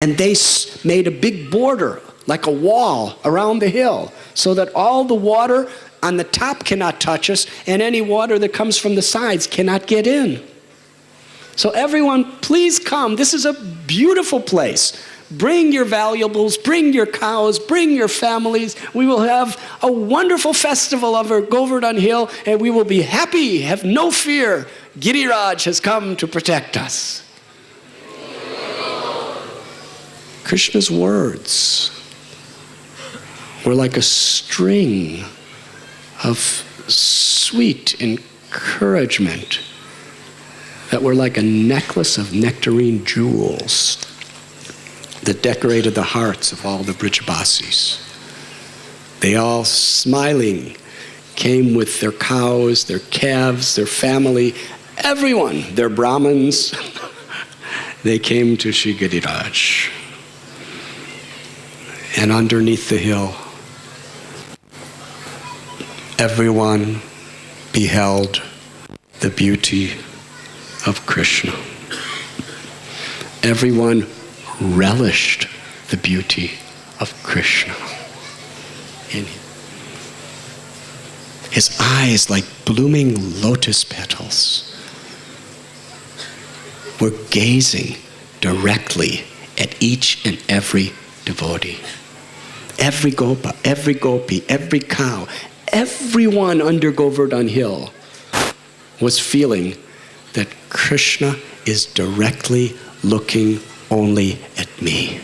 And they made a big border, like a wall, around the hill, so that all the water on the top cannot touch us, and any water that comes from the sides cannot get in. So everyone, please come. This is a beautiful place. Bring your valuables, bring your cows, bring your families. We will have a wonderful festival over Govardhan Hill, and we will be happy. Have no fear. Giriraj has come to protect us. Krishna's words were like a string of sweet encouragement that were like a necklace of nectarine jewels that decorated the hearts of all the Brijabasis. They all, smiling, came with their cows, their calves, their family, everyone, their Brahmins. They came to Shri Giriraj. And underneath the hill, everyone beheld the beauty of Krishna. Everyone relished the beauty of Krishna. And his eyes, like blooming lotus petals, were gazing directly at each and every devotee. Every gopa, every gopi, every cow, everyone under Govardhan Hill was feeling that Krishna is directly looking only at me,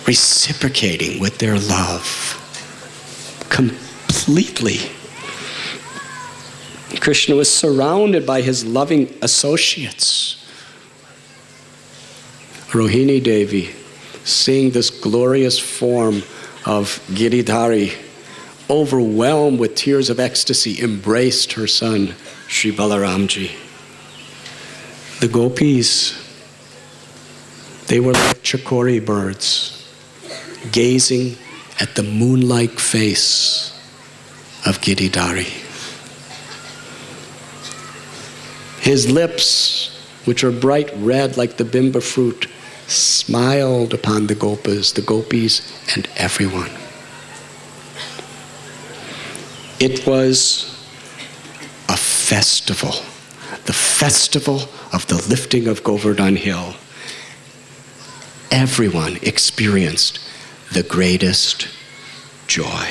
reciprocating with their love completely. Krishna was surrounded by his loving associates. Rohini Devi, seeing this glorious form of Giridhari, overwhelmed with tears of ecstasy, embraced her son, Sri Balaramji. The gopis, they were like chakori birds, gazing at the moon-like face of Giridhari. His lips, which are bright red like the bimba fruit, smiled upon the gopis, and everyone. It was a festival, the festival of the lifting of Govardhan Hill. Everyone experienced the greatest joy.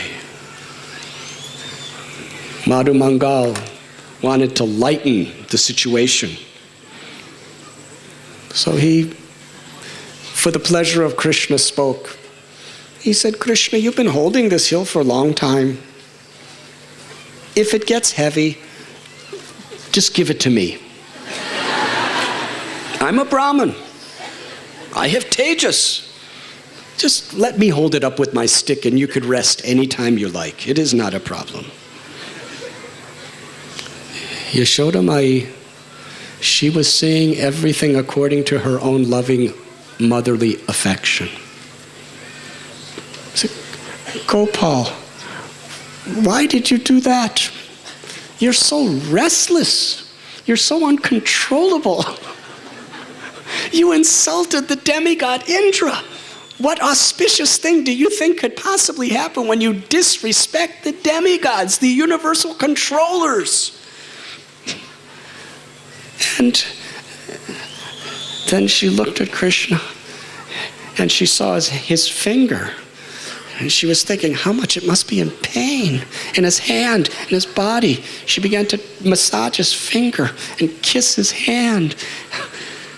Madhu Mangal wanted to lighten the situation. So he, for the pleasure of Krishna, spoke. He said, Krishna, you've been holding this hill for a long time. If it gets heavy, just give it to me. I'm a Brahmin. I have tejas. Just let me hold it up with my stick and you could rest anytime you like. It is not a problem. Yashoda Mai, she was seeing everything according to her own loving motherly affection. She said, Gopal, why did you do that? You're so restless. You're so uncontrollable. You insulted the demigod Indra. What auspicious thing do you think could possibly happen when you disrespect the demigods, the universal controllers? And then she looked at Krishna and she saw his finger. And she was thinking how much it must be in pain in his hand, in his body. She began to massage his finger and kiss his hand.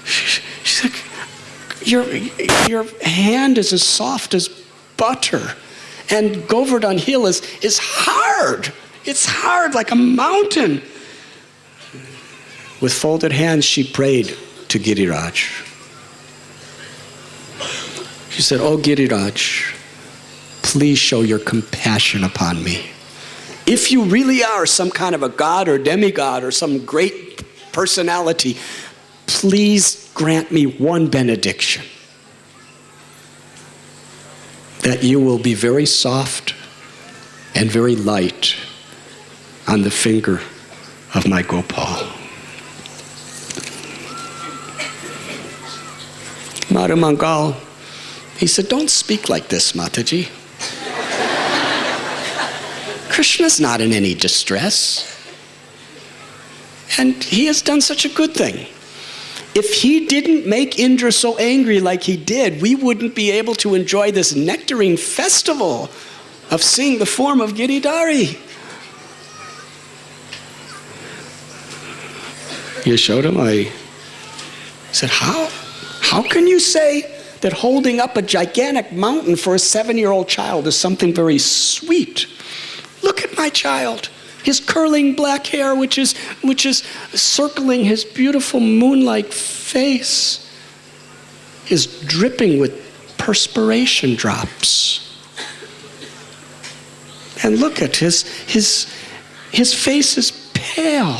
She's like, your hand is as soft as butter. And Govardhan Hill is hard. It's hard like a mountain. With folded hands, she prayed to Giriraj. She said, Oh Giriraj, please show your compassion upon me. If you really are some kind of a god or demigod or some great personality, please grant me one benediction. That you will be very soft and very light on the finger of my Gopal. Madhu Mangal, he said, don't speak like this, Mataji. Krishna's not in any distress. And he has done such a good thing. If he didn't make Indra so angry like he did, we wouldn't be able to enjoy this nectarine festival of seeing the form of Giridhari. Yashodamai said, how can you say that holding up a gigantic mountain for a 7-year-old child is something very sweet? Look at my child. His curling black hair, which is circling his beautiful moon-like face, is dripping with perspiration drops. And look at his face is pale.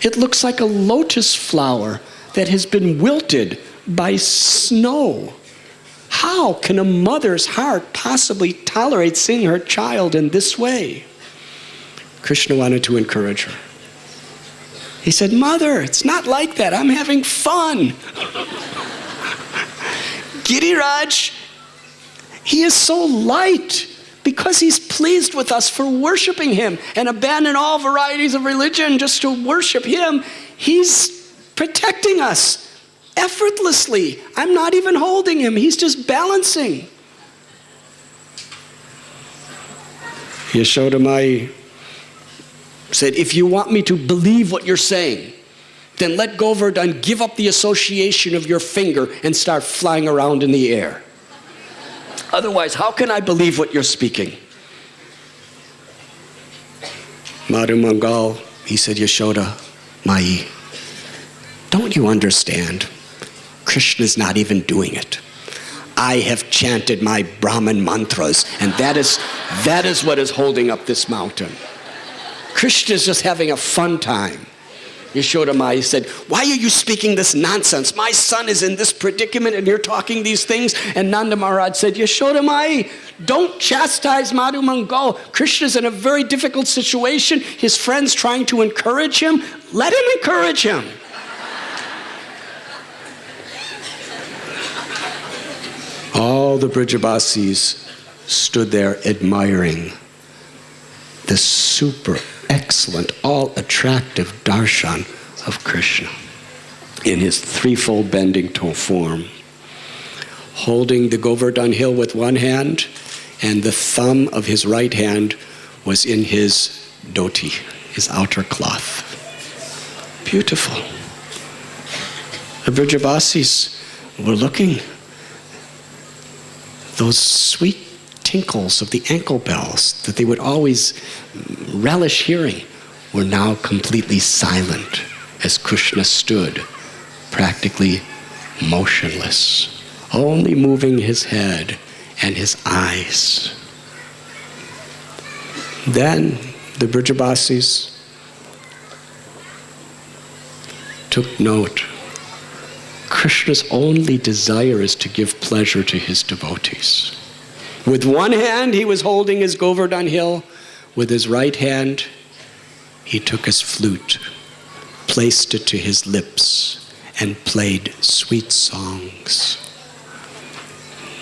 It looks like a lotus flower that has been wilted by snow. How can a mother's heart possibly tolerate seeing her child in this way? Krishna wanted to encourage her. He said, Mother, it's not like that. I'm having fun. Giriraj, he is so light because he's pleased with us for worshiping him and abandon all varieties of religion just to worship him. He's protecting us effortlessly. I'm not even holding him. He's just balancing. Yashodamai said, if you want me to believe what you're saying, then let Govardhan give up the association of your finger and start flying around in the air. Otherwise, how can I believe what you're speaking? Madhu Mangal, he said, Yashoda, Mai, don't you understand? Krishna's not even doing it. I have chanted my Brahman mantras, and that is what is holding up this mountain. Krishna is just having a fun time. Yashodamai said, why are you speaking this nonsense? My son is in this predicament and you're talking these things. And Nanda Maharaj said, Yashodamai, don't chastise Madhu Mangal. Krishna's in a very difficult situation. His friend's trying to encourage him. Let him encourage him. All the Brijabasis stood there admiring the super excellent, all attractive darshan of Krishna in his threefold bending toe form, holding the Govardhan hill with one hand, and the thumb of his right hand was in his dhoti, his outer cloth. Beautiful. The Brijabasis were looking. Those sweet tinkles of the ankle bells that they would always relish hearing were now completely silent as Krishna stood, practically motionless, only moving his head and his eyes. Then the Brijabasis took note. Krishna's only desire is to give pleasure to his devotees. With one hand, he was holding his Govardhan hill. With his right hand, he took his flute, placed it to his lips, and played sweet songs.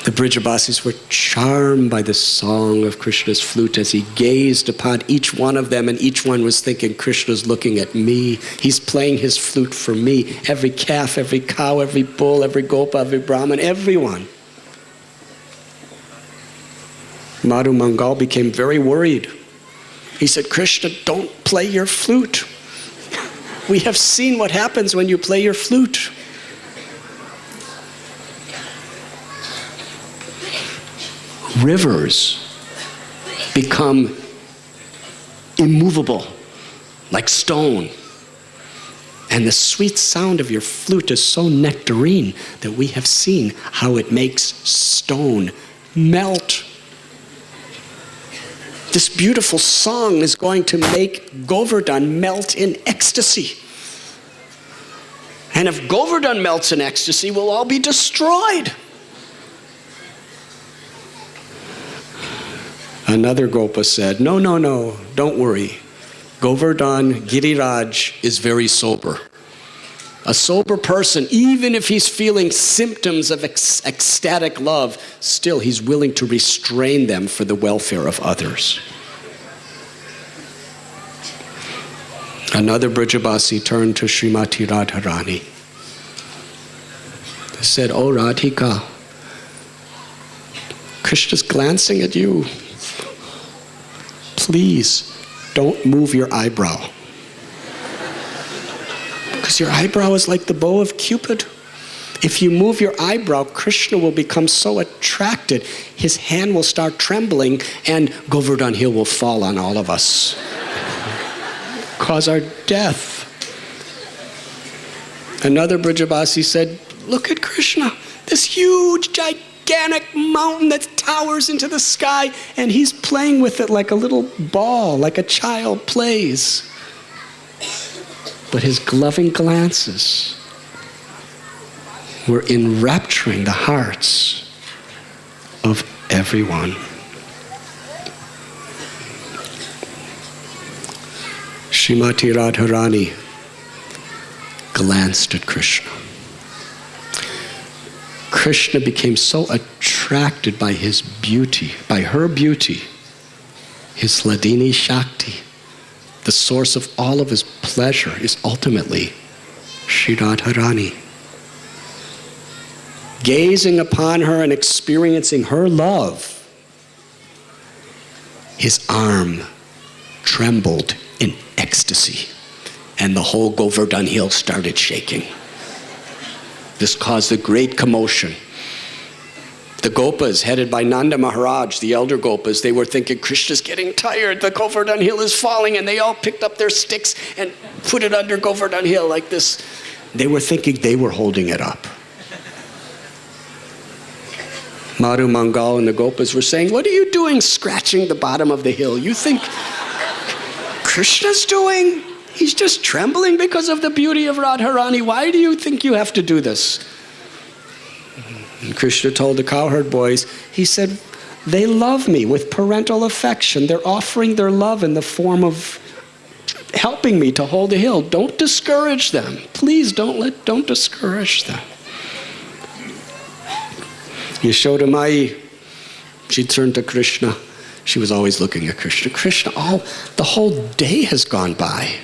The Brijabasis were charmed by the song of Krishna's flute as he gazed upon each one of them, and each one was thinking, Krishna's looking at me. He's playing his flute for me. Every calf, every cow, every bull, every gopa, every brahman, everyone. Madhu Mangal became very worried. He said, Krishna, don't play your flute. We have seen what happens when you play your flute. Rivers become immovable, like stone. And the sweet sound of your flute is so nectarine that we have seen how it makes stone melt. This beautiful song is going to make Govardhan melt in ecstasy. And if Govardhan melts in ecstasy, we'll all be destroyed. Another Gopa said, no, don't worry. Govardhan Giriraj is very sober. A sober person, even if he's feeling symptoms of ecstatic love, still he's willing to restrain them for the welfare of others. Another Brajabasi turned to Srimati Radharani. He said, "Oh Radhika, Krishna's glancing at you. Please don't move your eyebrow. Because your eyebrow is like the bow of Cupid. If you move your eyebrow, Krishna will become so attracted, his hand will start trembling, and Govardhan Hill will fall on all of us. Cause our death." Another Brajabasi said, "Look at Krishna, this huge, gigantic mountain that towers into the sky, and he's playing with it like a little ball, like a child plays." But his loving glances were enrapturing the hearts of everyone. Srimati Radharani glanced at Krishna. Krishna became so attracted by his beauty, by her beauty, his Hladini Shakti. The source of all of his pleasure is ultimately Sri Radharani. Gazing upon her and experiencing her love, his arm trembled in ecstasy, and the whole Govardhan Hill started shaking. This caused a great commotion. The Gopas, headed by Nanda Maharaj, the elder Gopas, they were thinking, Krishna's getting tired, the Govardhan Hill is falling, and they all picked up their sticks and put it under Govardhan Hill like this. They were thinking they were holding it up. Madhu Mangal and the Gopas were saying, "What are you doing scratching the bottom of the hill? You think Krishna's doing? He's just trembling because of the beauty of Radharani. Why do you think you have to do this?" And Krishna told the cowherd boys, he said, "They love me with parental affection. They're offering their love in the form of helping me to hold the hill. Don't discourage them. Please don't discourage them." Yashoda Mai, she turned to Krishna. She was always looking at Krishna. "Krishna, the whole day has gone by,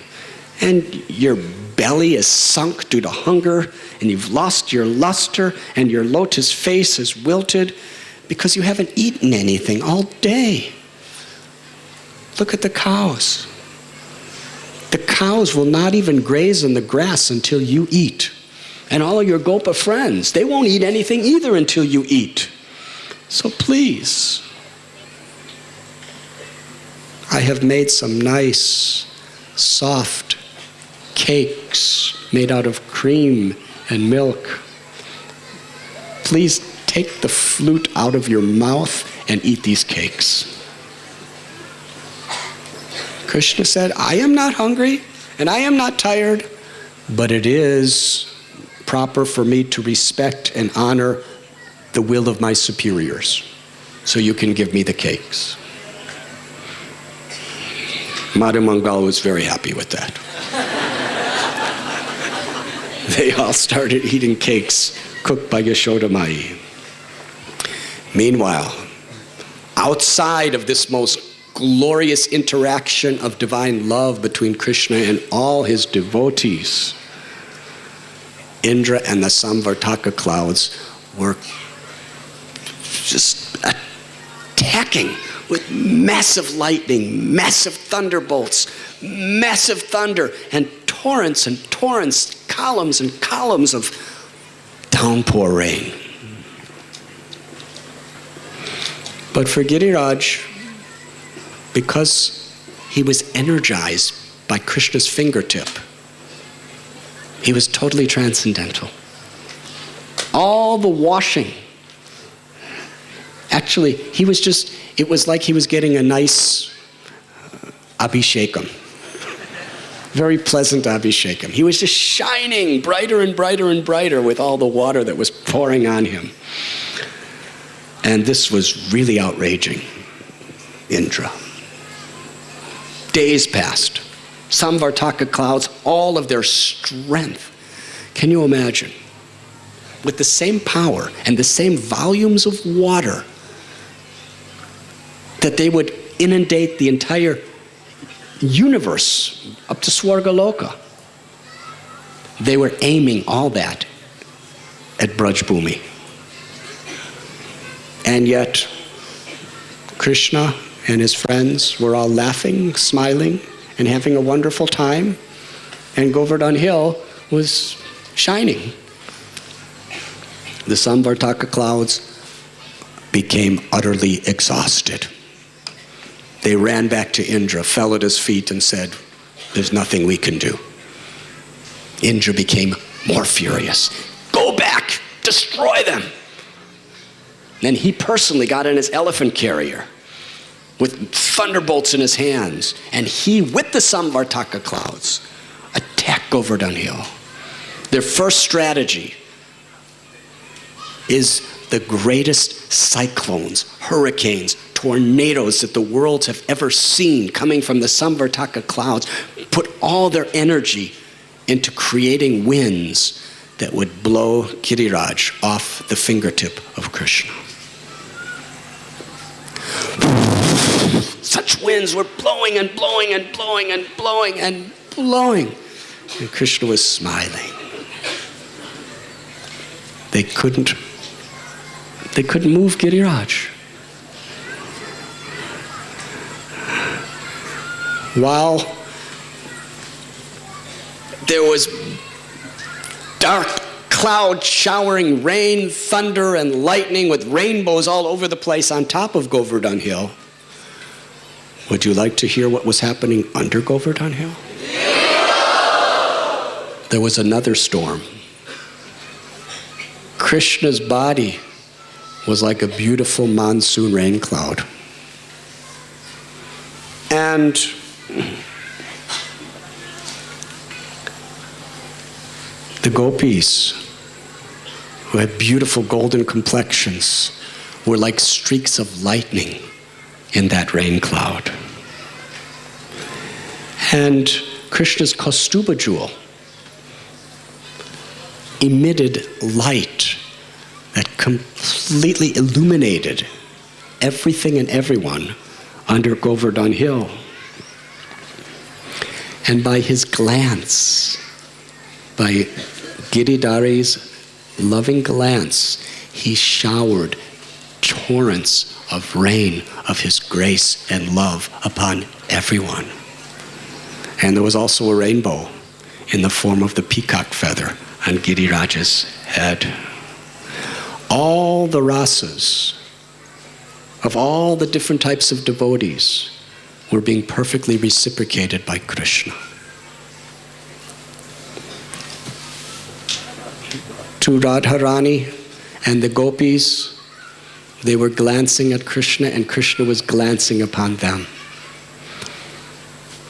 and your belly is sunk due to hunger, and you've lost your luster, and your lotus face is wilted because you haven't eaten anything all day. Look at the cows. The cows will not even graze in the grass until you eat. And all of your Gopa friends, they won't eat anything either until you eat. So please, I have made some nice, soft cakes made out of cream and milk. Please take the flute out of your mouth and eat these cakes." Krishna said, "I am not hungry and I am not tired, but it is proper for me to respect and honor the will of my superiors. So you can give me the cakes." Madhu Mangal was very happy with that. They all started eating cakes cooked by Yashoda Mai. Meanwhile, outside of this most glorious interaction of divine love between Krishna and all his devotees, Indra and the Samvartaka clouds were just attacking with massive lightning, massive thunderbolts, massive thunder, and torrents, columns and columns of downpour rain. But for Giriraj, because he was energized by Krishna's fingertip, he was totally transcendental. All the washing, actually, it was like he was getting a nice Abhishekam. Very pleasant Abhishekam. He was just shining brighter and brighter and brighter with all the water that was pouring on him. And this was really outraging Indra. Days passed. Samvartaka clouds, all of their strength, Can you imagine? With the same power and the same volumes of water, that they would inundate the entire universe up to Swargaloka. They were aiming all that at Braj Bhumi. And yet, Krishna and his friends were all laughing, smiling, and having a wonderful time, and Govardhan Hill was shining. The Samvartaka clouds became utterly exhausted. They ran back to Indra, fell at his feet, and said, "There's nothing we can do." Indra became more furious. "Go back, destroy them." Then he personally got in his elephant carrier with thunderbolts in his hands, and he, with the Samvartaka clouds, attacked Govardhan Hill. Their first strategy is the greatest cyclones, hurricanes, tornadoes that the worlds have ever seen coming from the Samvartaka clouds, put all their energy into creating winds that would blow Giriraj off the fingertip of Krishna. Such winds were blowing and blowing and blowing and blowing and blowing. And Krishna was smiling. They couldn't move Giriraj. While there was dark cloud showering rain, thunder, and lightning with rainbows all over the place on top of Govardhan Hill, would you like to hear what was happening under Govardhan Hill? There was another storm. Krishna's body was like a beautiful monsoon rain cloud. And the gopis, who had beautiful golden complexions, were like streaks of lightning in that rain cloud. And Krishna's Kaustuba jewel emitted light that completely illuminated everything and everyone under Govardhan Hill. And by his glance, by Giridhari's loving glance, he showered torrents of rain of his grace and love upon everyone. And there was also a rainbow in the form of the peacock feather on Giriraj's head. All the rasas of all the different types of devotees were being perfectly reciprocated by Krishna. To Radharani and the gopis, they were glancing at Krishna, and Krishna was glancing upon them.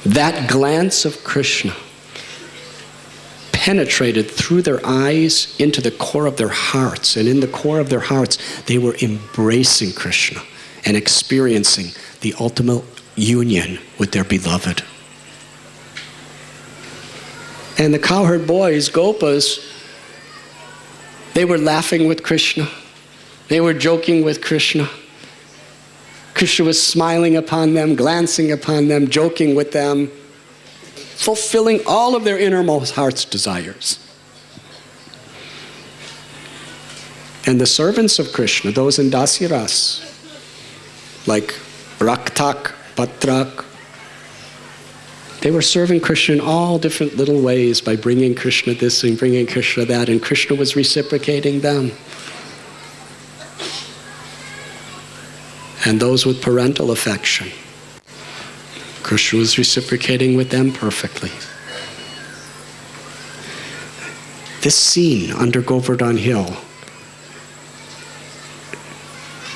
That glance of Krishna penetrated through their eyes into the core of their hearts, and in the core of their hearts, they were embracing Krishna and experiencing the ultimate union with their beloved. And the cowherd boys, gopas, they were laughing with Krishna. They were joking with Krishna. Krishna was smiling upon them, glancing upon them, joking with them, fulfilling all of their innermost heart's desires. And the servants of Krishna, those in Dasiras, like Raktak, Patrak, they were serving Krishna in all different little ways by bringing Krishna this and bringing Krishna that, and Krishna was reciprocating them. And those with parental affection, Krishna was reciprocating with them perfectly. This scene under Govardhan Hill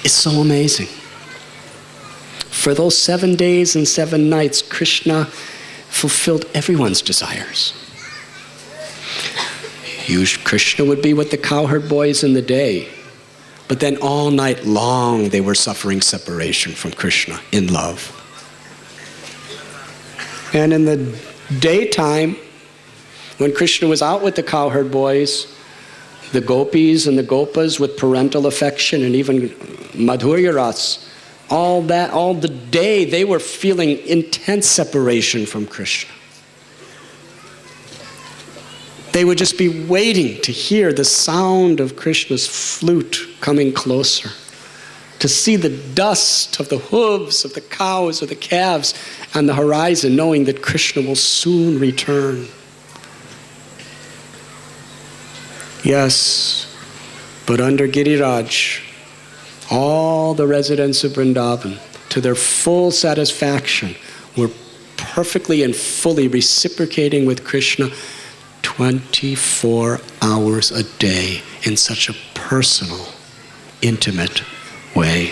is so amazing. For those 7 days and 7 nights, Krishna fulfilled everyone's desires. Krishna would be with the cowherd boys in the day, but then all night long they were suffering separation from Krishna in love. And in the daytime, When Krishna was out with the cowherd boys, the gopis and the gopas with parental affection, and even Madhurya Ras, all the day they were feeling intense separation from Krishna. They would just be waiting to hear the sound of Krishna's flute coming closer, to see the dust of the hooves of the cows or the calves on the horizon, knowing that Krishna will soon return. Yes, but under Giriraj, all the residents of Vrindavan, to their full satisfaction, were perfectly and fully reciprocating with Krishna 24 hours a day in such a personal, intimate way.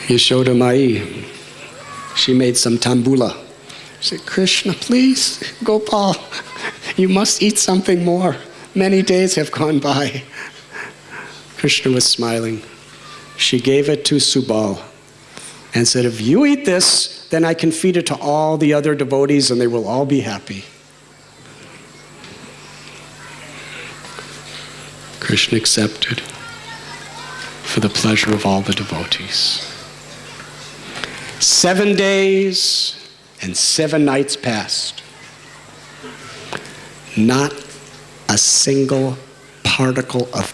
Yashoda Mai, she made some tambula. She said, Krishna, please, Gopal, you must eat something more. Many days have gone by. Krishna was smiling. She gave it to Subal and said, if you eat this, then I can feed it to all the other devotees and they will all be happy. Krishna accepted for the pleasure of all the devotees. 7 days and 7 nights passed. Not a single particle of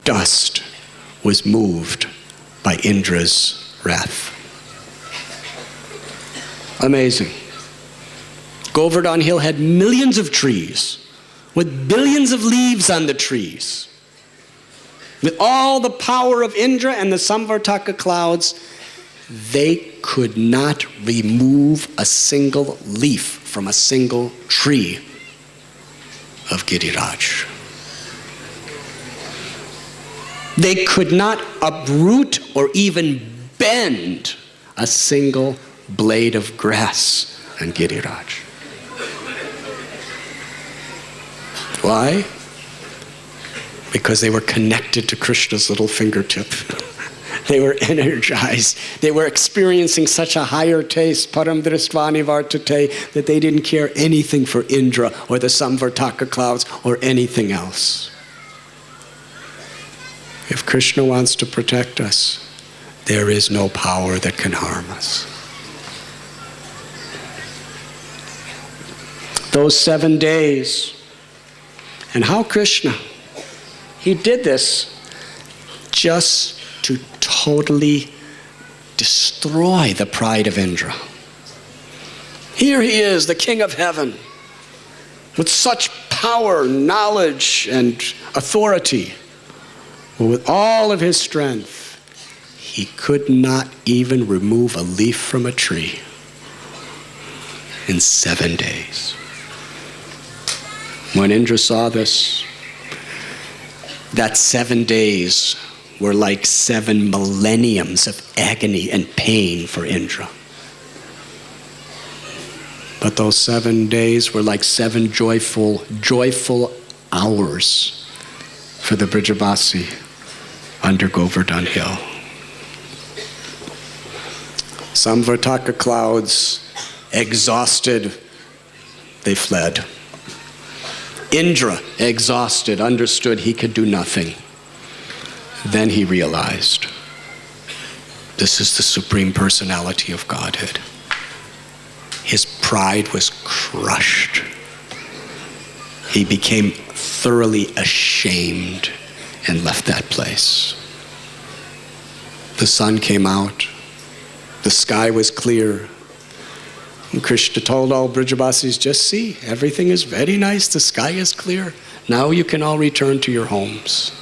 dust was moved by Indra's wrath. Amazing. Govardhan Hill had millions of trees with billions of leaves on the trees. With all the power of Indra and the Samvartaka clouds, they could not remove a single leaf from a single tree of Giriraj. They could not uproot or even bend a single blade of grass on Giriraj. Why? Because they were connected to Krishna's little fingertip. They were energized. They were experiencing such a higher taste, param dristvani vartate, that they didn't care anything for Indra or the Samvartaka clouds or anything else. If Krishna wants to protect us, there is no power that can harm us. Those 7 days, and how Krishna, he did this just to totally destroy the pride of Indra. Here he is, the king of heaven, with such power, knowledge, and authority. But with all of his strength, he could not even remove a leaf from a tree in 7 days. When Indra saw this, that 7 days were like 7 millenniums of agony and pain for Indra. But those 7 days were like 7 joyful hours for the Brijavasi under Govardhan Hill. Samvartaka clouds, exhausted, they fled. Indra, exhausted, understood he could do nothing. Then he realized, this is the Supreme Personality of Godhead. His pride was crushed. He became thoroughly ashamed and left that place. The sun came out. The sky was clear. And Krishna told all Brijavasis, just see, everything is very nice, the sky is clear. Now you can all return to your homes.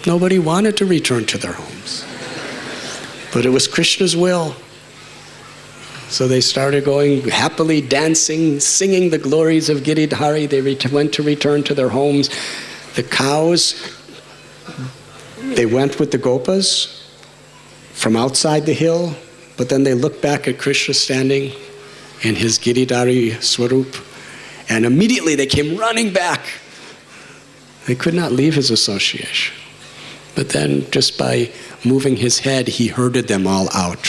Nobody wanted to return to their homes. But it was Krishna's will. So they started going happily, dancing, singing the glories of Giridhari. They went to return to their homes. The cows, they went with the gopas from outside the hill, but then they looked back at Krishna standing in his Giridhari Swarup, and immediately they came running back. They could not leave his association. But then just by moving his head, he herded them all out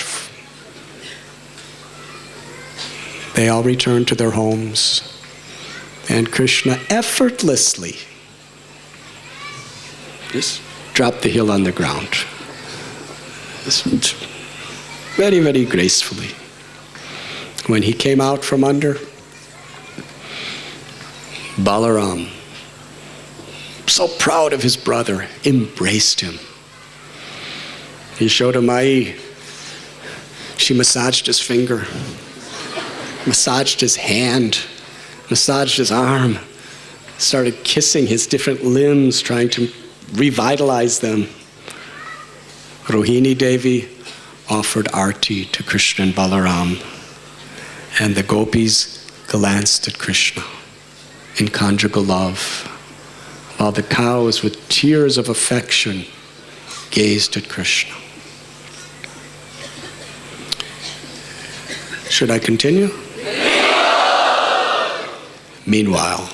They all returned to their homes, and Krishna effortlessly just dropped the hill on the ground. Just very, very gracefully. When he came out from under, Balaram, so proud of his brother, embraced him. He showed him Mai. She massaged his finger, massaged his hand, massaged his arm, started kissing his different limbs, trying to revitalize them. Rohini Devi offered arti to Krishna and Balaram, and the gopis glanced at Krishna in conjugal love, while the cows with tears of affection gazed at Krishna. Should I continue? Meanwhile,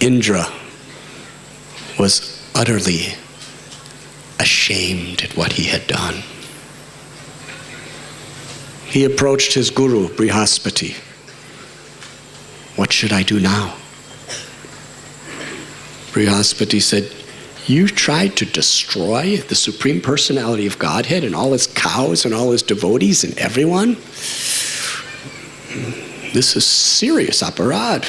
Indra was utterly ashamed at what he had done. He approached his guru, Brihaspati. What should I do now? Brihaspati said, you tried to destroy the Supreme Personality of Godhead and all his cows and all his devotees and everyone? This is serious aparad.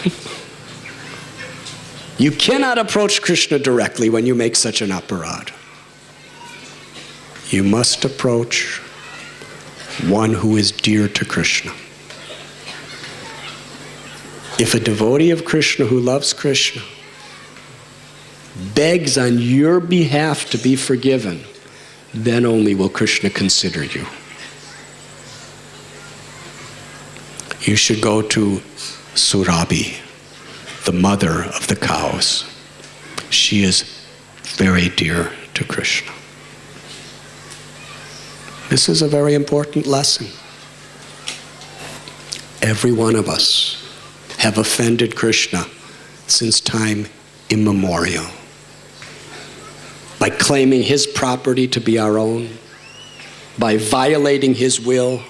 You cannot approach Krishna directly when you make such an aparad. You must approach one who is dear to Krishna. If a devotee of Krishna who loves Krishna begs on your behalf to be forgiven, then only will Krishna consider you. You should go to Surabhi, the mother of the cows. She is very dear to Krishna. This is a very important lesson. Every one of us have offended Krishna since time immemorial, by claiming his property to be our own, by violating his will,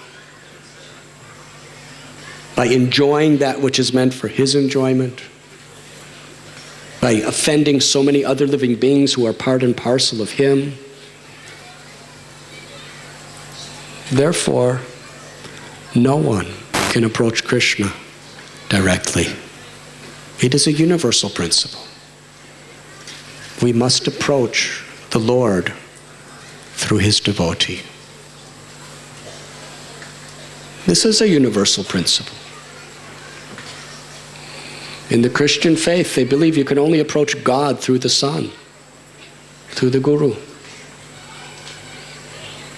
by enjoying that which is meant for his enjoyment, by offending so many other living beings who are part and parcel of him. Therefore, no one can approach Krishna directly. It is a universal principle. We must approach the Lord through his devotee. This is a universal principle. In the Christian faith, they believe you can only approach God through the Son, through the Guru.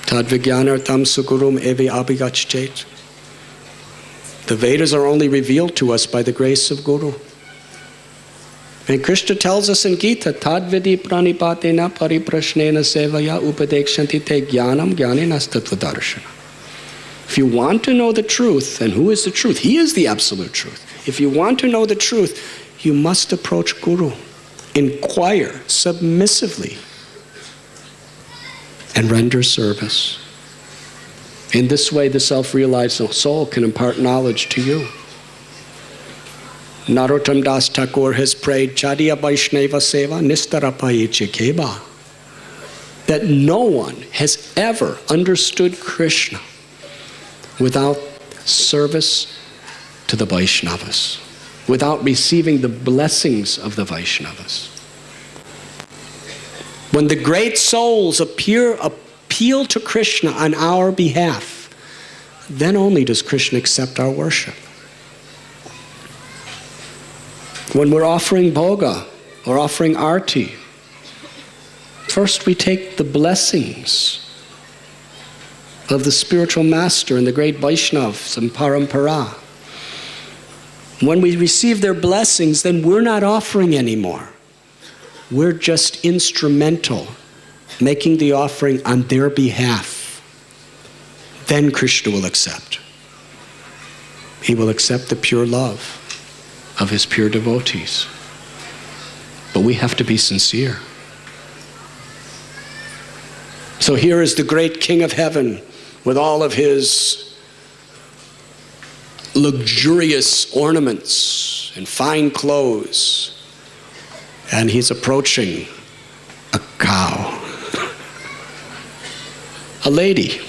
Tad vijnanartham sugurum evi abhigachet. The Vedas are only revealed to us by the grace of Guru. And Krishna tells us in Gita, Tad vidi pranipatena pariprashnena sevaya upadekshanti te jnanam jnaninastatva darshana. If you want to know the truth, and who is the truth? He is the absolute truth. If you want to know the truth, you must approach Guru, inquire submissively, and render service. In this way, the self-realized soul can impart knowledge to you. Narottam Das Thakur has prayed, Chadiya Vaishnava Seva Nistarapaye Chikeba, that no one has ever understood Krishna without service to the Vaishnavas, without receiving the blessings of the Vaishnavas. When the great souls appeal to Krishna on our behalf, then only does Krishna accept our worship. When we're offering bhoga or offering arti, first we take the blessings of the spiritual master and the great Vaishnavas and Parampara. When we receive their blessings, then we're not offering anymore. We're just instrumental, making the offering on their behalf. Then Krishna will accept. He will accept the pure love of his pure devotees. But we have to be sincere. So here is the great King of Heaven with all of his luxurious ornaments and fine clothes. And he's approaching a cow, a lady.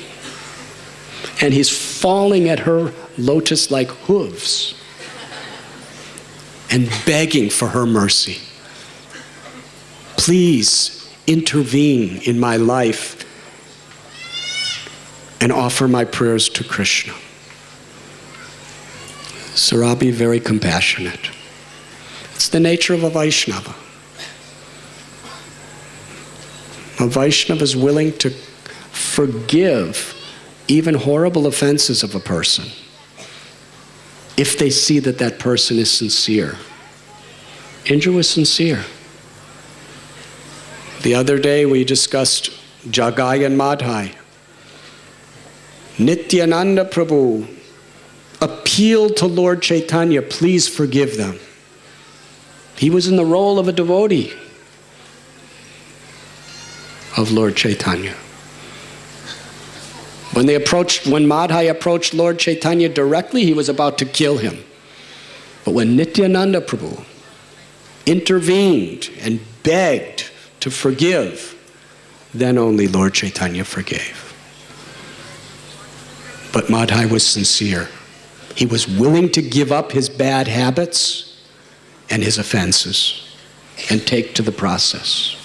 And he's falling at her lotus-like hooves and begging for her mercy. Please intervene in my life and offer my prayers to Krishna. Surabi, very compassionate. It's the nature of a Vaishnava. A Vaishnava is willing to forgive even horrible offenses of a person if they see that that person is sincere. Indra was sincere. The other day we discussed Jagai and Madhai. Nityananda Prabhu appealed to Lord Chaitanya, please forgive them. He was in the role of a devotee of Lord Chaitanya. When Madhai approached Lord Chaitanya directly, he was about to kill him. But when Nityananda Prabhu intervened and begged to forgive, then only Lord Chaitanya forgave. But Madhai was sincere. He was willing to give up his bad habits and his offenses and take to the process.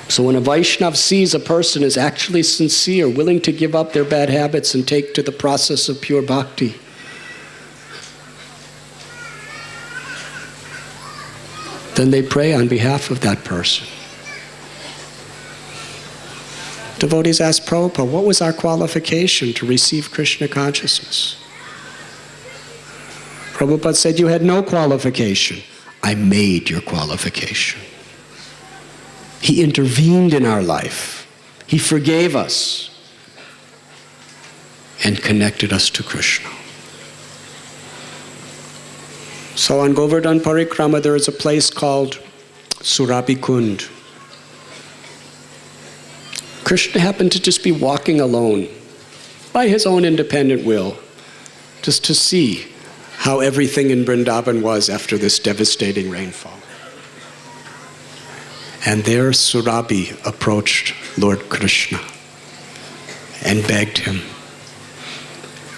So when a Vaishnava sees a person is actually sincere, willing to give up their bad habits and take to the process of pure bhakti, then they pray on behalf of that person. Devotees ask Prabhupada, what was our qualification to receive Krishna consciousness? Prabhupada said, you had no qualification. I made your qualification. He intervened in our life. He forgave us and connected us to Krishna. So on Govardhan Parikrama there is a place called Surabi Kund. Krishna happened to just be walking alone by his own independent will, just to see how everything in Vrindavan was after this devastating rainfall. And there Surabi approached Lord Krishna and begged him.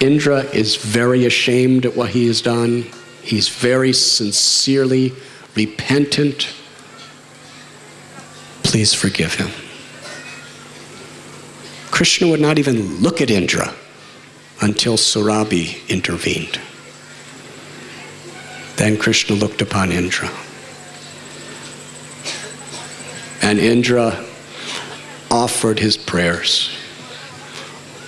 Indra is very ashamed at what he has done. He's very sincerely repentant. Please forgive him. Krishna would not even look at Indra until Surabi intervened. Then Krishna looked upon Indra. And Indra offered his prayers.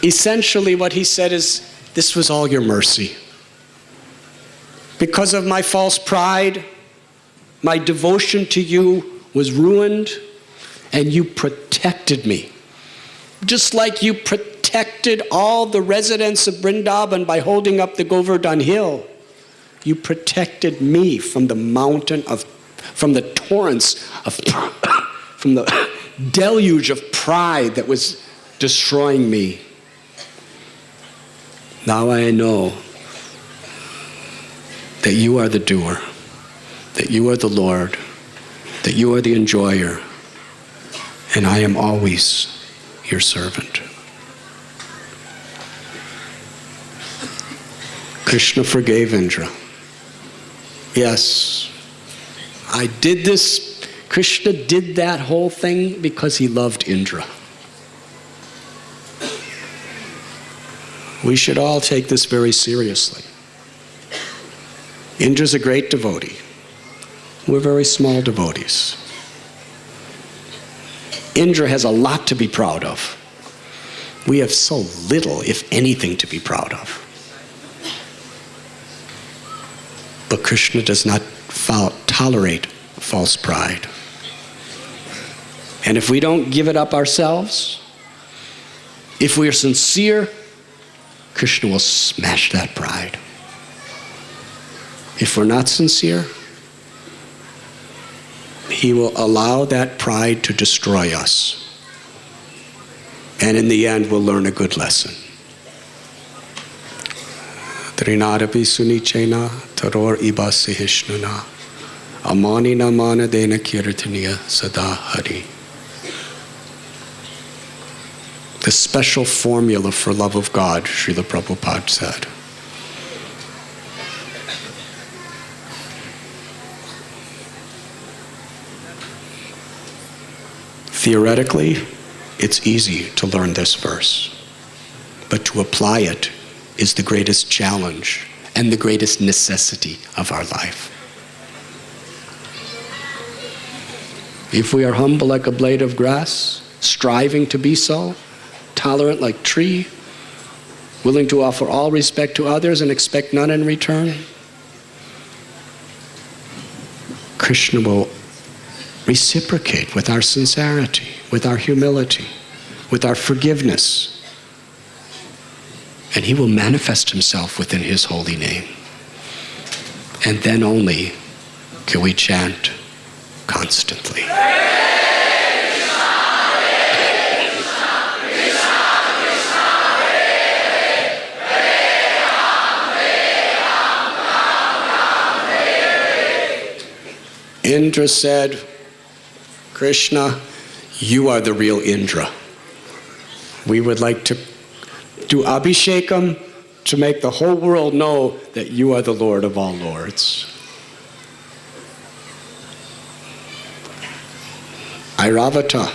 Essentially what he said is, this was all your mercy. Because of my false pride, my devotion to you was ruined, and you protected me. Just like you protected all the residents of Vrindavan by holding up the Govardhan hill, you protected me from the from the torrents of, from the deluge of pride that was destroying me. Now I know that you are the doer, that you are the Lord, that you are the enjoyer, and I am always your servant. Krishna forgave Indra. Yes, I did this. Krishna did that whole thing because he loved Indra. We should all take this very seriously. Indra's a great devotee. We're very small devotees. Indra has a lot to be proud of. We have so little, if anything, to be proud of. But Krishna does not tolerate false pride. And if we don't give it up ourselves, if we are sincere, Krishna will smash that pride. If we're not sincere, he will allow that pride to destroy us. And in the end, we'll learn a good lesson. Trinadapi sunichena taror iba sihishnuna. Amanina mana dena kirtaniya sada hari. The special formula for love of God, Srila Prabhupada said. Theoretically, it's easy to learn this verse, but to apply it is the greatest challenge and the greatest necessity of our life. If we are humble like a blade of grass, striving to be so, tolerant like tree, willing to offer all respect to others and expect none in return, Krishna will reciprocate with our sincerity, with our humility, with our forgiveness. And he will manifest himself within his holy name. And then only can we chant constantly. Indra said, Krishna, you are the real Indra. We would like to do Abhishekam to make the whole world know that you are the Lord of all lords. Airavata,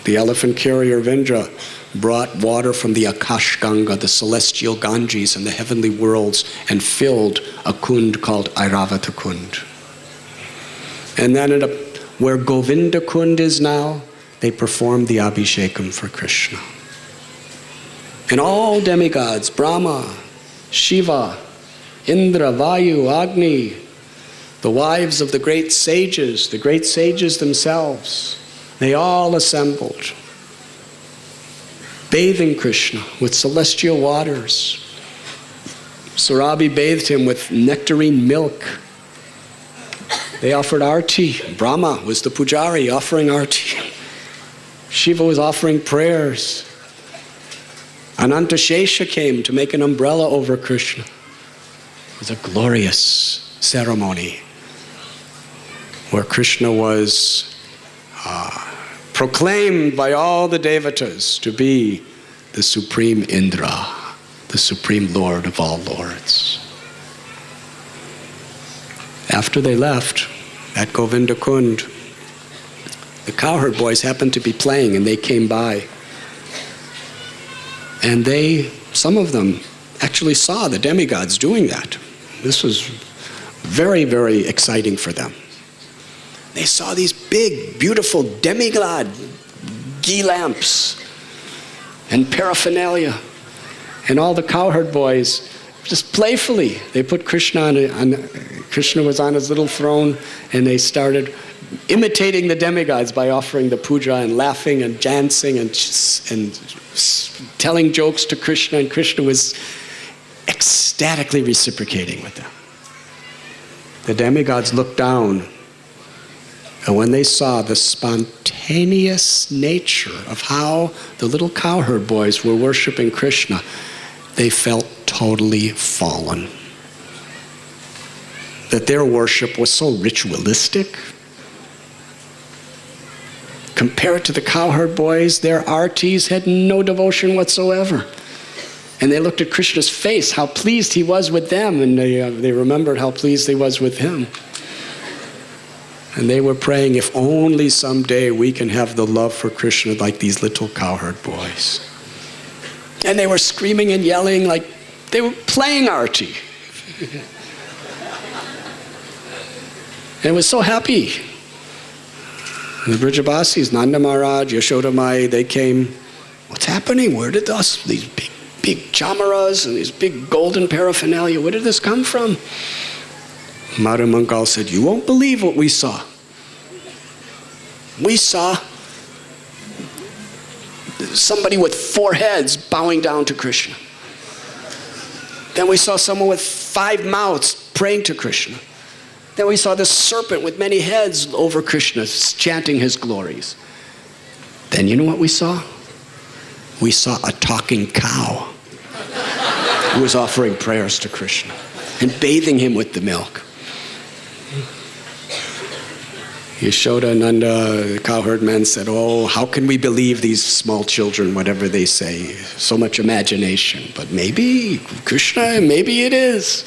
the elephant carrier of Indra, brought water from the Akash Ganga, the celestial Ganges in the heavenly worlds, and filled a kund called Airavata Kund. And then where Govinda Kund is now, they performed the Abhishekam for Krishna. And all demigods, Brahma, Shiva, Indra, Vayu, Agni, the wives of the great sages themselves, they all assembled, bathing Krishna with celestial waters. Surabi bathed him with nectarine milk. They offered arti. Brahma was the pujari offering arti. Shiva was offering prayers. Anantashesha came to make an umbrella over Krishna. It was a glorious ceremony where Krishna was proclaimed by all the devatas to be the supreme Indra, the supreme Lord of all lords. After they left at Govinda Kund, the cowherd boys happened to be playing and they came by. And some of them actually saw the demigods doing that. This was very, very exciting for them. They saw these big, beautiful demigod ghee lamps and paraphernalia. And all the cowherd boys, just playfully, they put Krishna Krishna was on his little throne, and they started imitating the demigods by offering the puja and laughing and dancing and telling jokes to Krishna, and Krishna was ecstatically reciprocating with them. The demigods looked down, and when they saw the spontaneous nature of how the little cowherd boys were worshiping Krishna, they felt totally fallen. That their worship was so ritualistic. Compared to the cowherd boys, their artis had no devotion whatsoever. And they looked at Krishna's face, how pleased he was with them, and they remembered how pleased he was with him. And they were praying, if only someday we can have the love for Krishna like these little cowherd boys. And they were screaming and yelling like they were playing arti. And it was so happy. The Brijabasis, Nanda Maharaj, Yashoda Mai, they came. What's happening? Where did these big chamaras and these big golden paraphernalia, where did this come from? Madhu Mangal said, you won't believe what we saw. We saw somebody with 4 heads bowing down to Krishna. Then we saw someone with 5 mouths praying to Krishna. Then we saw this serpent with many heads over Krishna, chanting his glories. Then you know what we saw? We saw a talking cow. who was offering prayers to Krishna and bathing him with the milk. Yashodananda, the cowherd man, said, "Oh, how can we believe these small children, whatever they say? So much imagination. But maybe Krishna, maybe it is."